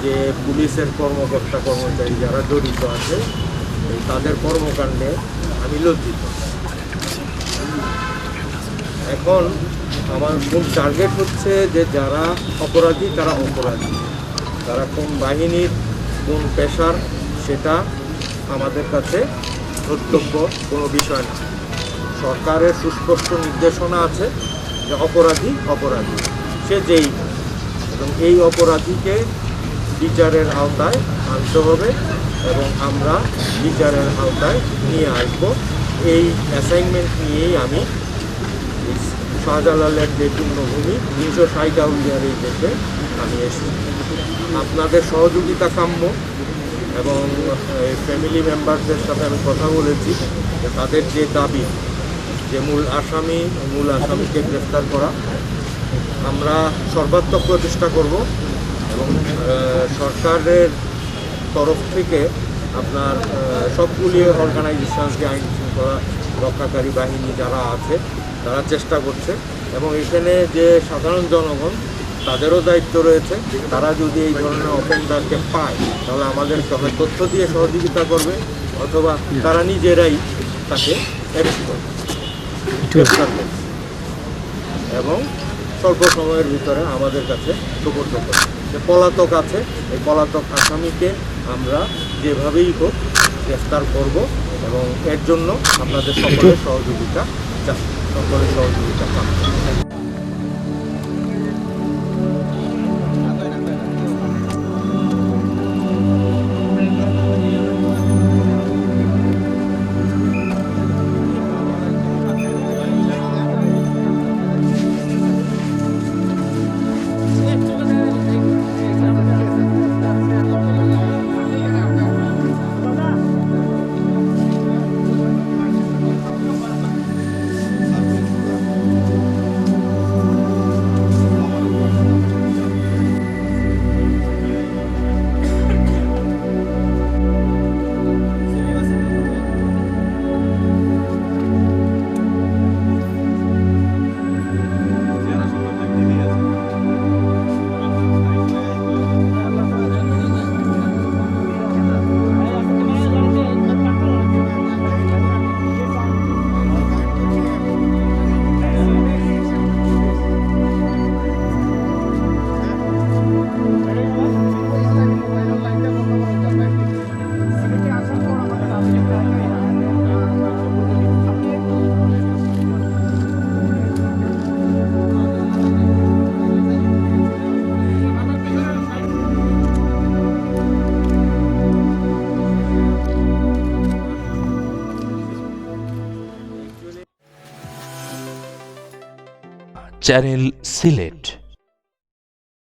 যে পুলিশের কর্মকর্তা কর্মচারী যারা জড়িত আছে তাদের কর্মকাণ্ডে আমি লজ্জিত। এখন আমার মূল টার্গেট হচ্ছে যে যারা অপরাধী তারা অপরাধী, তারা কোন বাহিনীর কোন পেশার সেটা আমাদের কাছে ধর্তব্য কোনো বিষয় না। সরকারের সুস্পষ্ট নির্দেশনা আছে যে অপরাধী অপরাধী, সে যেই, এবং এই অপরাধীকে বিচারের আওতায় আনতে হবে এবং আমরা বিচারের আওতায় নিয়ে আসব। এই অ্যাসাইনমেন্ট নিয়েই আমি শাহজালালের যে পূর্ণভূমি 360 আউলিয়ার এই দেশে আমি এসেছি। আপনাদের সহযোগিতা কাম্য এবং ফ্যামিলি মেম্বারদের সাথে আমি কথা বলেছি যে তাদের যে দাবি যে মূল আসামিকে গ্রেফতার করা, আমরা সর্বাত্মক প্রচেষ্টা করব এবং সরকারের তরফ থেকে আপনার সবগুলি অর্গানাইজেশন যে আইন শৃঙ্খলা রক্ষাকারী বাহিনী যারা আছে তারা চেষ্টা করছে এবং এখানে যে সাধারণ জনগণ তাদেরও দায়িত্ব রয়েছে। তারা যদি এই ধরনের অফেন্ডারকে পায় তাহলে আমাদেরকে হয় তথ্য দিয়ে সহযোগিতা করবে অথবা তারা নিজেরাই তাকে অ্যারেস্ট করবে এবং স্বল্প সময়ের ভিতরে আমাদের কাছে সুপর্দ করবে। যে পলাতক আছে এই পলাতক আসামিকে আমরা যেভাবেই হোক গ্রেফতার করব এবং এর জন্য আপনাদের সকলের সহযোগিতা চাই, সকলের সহযোগিতা পান। চ্যানেল সিলেট।